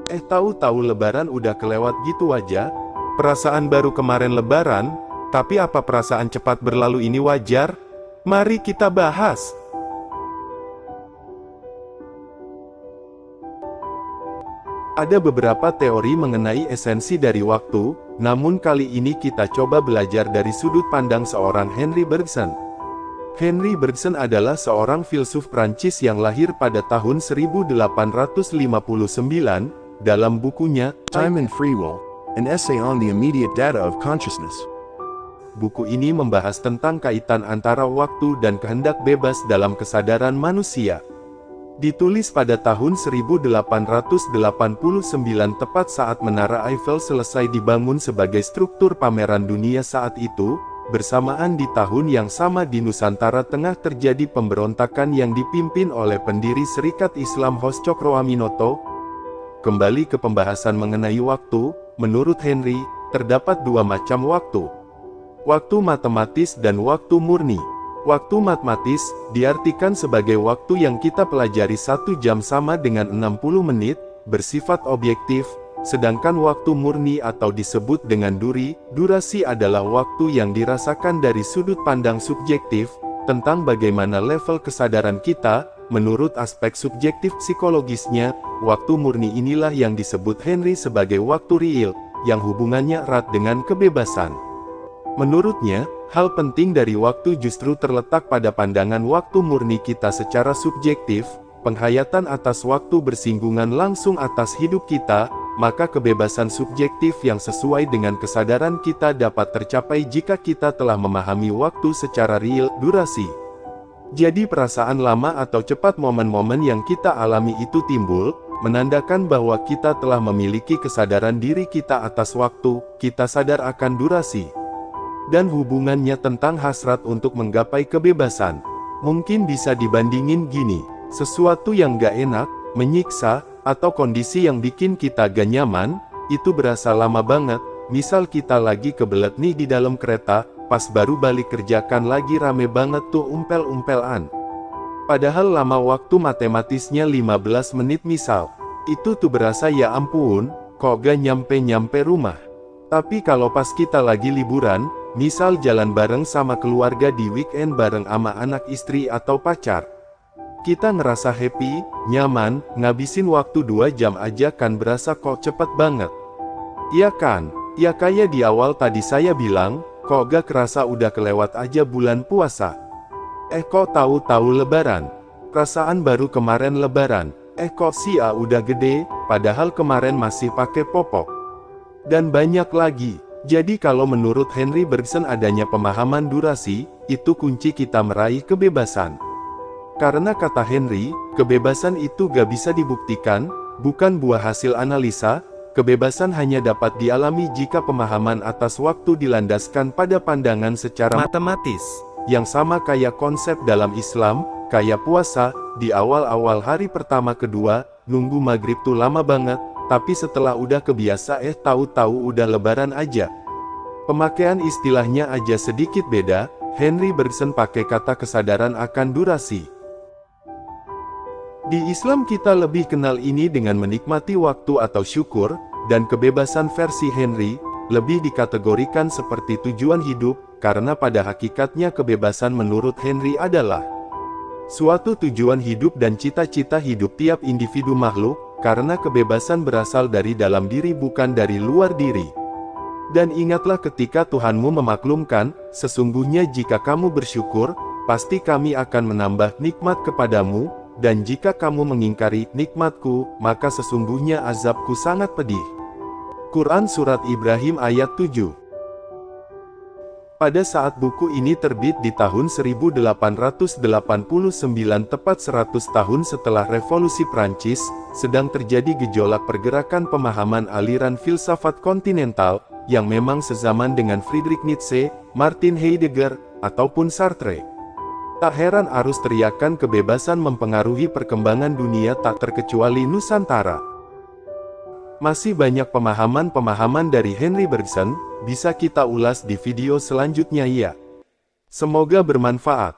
Tahu-tahu lebaran udah kelewat gitu aja. Perasaan baru kemarin lebaran, tapi apa perasaan cepat berlalu ini wajar? Mari kita bahas. Ada beberapa teori mengenai esensi dari waktu, namun kali ini kita coba belajar dari sudut pandang seorang Henri Bergson. Henri Bergson adalah seorang filsuf Prancis yang lahir pada tahun 1859, dalam bukunya Time and Free Will, an essay on the immediate data of consciousness. Buku ini membahas tentang kaitan antara waktu dan kehendak bebas dalam kesadaran manusia. Ditulis pada tahun 1889 tepat saat Menara Eiffel selesai dibangun sebagai struktur pameran dunia saat itu, bersamaan di tahun yang sama di Nusantara tengah terjadi pemberontakan yang dipimpin oleh pendiri Serikat Islam Hos Cokroaminoto. Kembali ke pembahasan mengenai waktu, menurut Henry, terdapat dua macam waktu. Waktu matematis dan waktu murni. Waktu matematis, diartikan sebagai waktu yang kita pelajari 1 jam sama dengan 60 menit, bersifat objektif, sedangkan waktu murni atau disebut dengan durasi adalah waktu yang dirasakan dari sudut pandang subjektif, tentang bagaimana level kesadaran kita, menurut aspek subjektif psikologisnya, waktu murni inilah yang disebut Henry sebagai waktu real, yang hubungannya erat dengan kebebasan. Menurutnya, hal penting dari waktu justru terletak pada pandangan waktu murni kita secara subjektif, penghayatan atas waktu bersinggungan langsung atas hidup kita, maka kebebasan subjektif yang sesuai dengan kesadaran kita dapat tercapai jika kita telah memahami waktu secara real, durasi. Jadi perasaan lama atau cepat momen-momen yang kita alami itu timbul, menandakan bahwa kita telah memiliki kesadaran diri kita atas waktu, kita sadar akan durasi. Dan hubungannya tentang hasrat untuk menggapai kebebasan. Mungkin bisa dibandingin gini, sesuatu yang gak enak, menyiksa, atau kondisi yang bikin kita gak nyaman, itu berasa lama banget. Misal kita lagi kebelet nih di dalam kereta, pas baru balik kerjakan lagi rame banget tuh umpel-umpelan. Padahal lama waktu matematisnya 15 menit misal. Itu tuh berasa ya ampun, kok gak nyampe-nyampe rumah. Tapi kalau pas kita lagi liburan, misal jalan bareng sama keluarga di weekend bareng ama anak istri atau pacar, kita ngerasa happy, nyaman, ngabisin waktu 2 jam aja kan berasa kok cepet banget. Iya kan? Ya kayak di awal tadi saya bilang, kok gak kerasa udah kelewat aja bulan puasa. Kok tahu-tahu lebaran? Perasaan baru kemarin lebaran. Kok udah gede, padahal kemarin masih pakai popok. Dan banyak lagi. Jadi kalau menurut Henri Bergson adanya pemahaman durasi, itu kunci kita meraih kebebasan. Karena kata Henry, kebebasan itu gak bisa dibuktikan, bukan buah hasil analisa, kebebasan hanya dapat dialami jika pemahaman atas waktu dilandaskan pada pandangan secara matematis. Yang sama kayak konsep dalam Islam, kayak puasa, di awal-awal hari pertama kedua, nunggu maghrib tuh lama banget, tapi setelah udah kebiasa tahu-tahu udah lebaran aja. Pemakaian istilahnya aja sedikit beda, Henri Bergson pakai kata kesadaran akan durasi. Di Islam kita lebih kenal ini dengan menikmati waktu atau syukur, dan kebebasan versi Henry, lebih dikategorikan seperti tujuan hidup, karena pada hakikatnya kebebasan menurut Henry adalah suatu tujuan hidup dan cita-cita hidup tiap individu makhluk, karena kebebasan berasal dari dalam diri bukan dari luar diri. Dan ingatlah ketika Tuhanmu memaklumkan, sesungguhnya jika kamu bersyukur, pasti kami akan menambah nikmat kepadamu, dan jika kamu mengingkari nikmatku, maka sesungguhnya azabku sangat pedih. Quran Surat Ibrahim ayat 7. Pada saat buku ini terbit di tahun 1889 tepat 100 tahun setelah Revolusi Prancis, sedang terjadi gejolak pergerakan pemahaman aliran filsafat kontinental, yang memang sezaman dengan Friedrich Nietzsche, Martin Heidegger, ataupun Sartre. Tak heran arus teriakan kebebasan mempengaruhi perkembangan dunia tak terkecuali Nusantara. Masih banyak pemahaman-pemahaman dari Henri Bergson, bisa kita ulas di video selanjutnya ya. Semoga bermanfaat.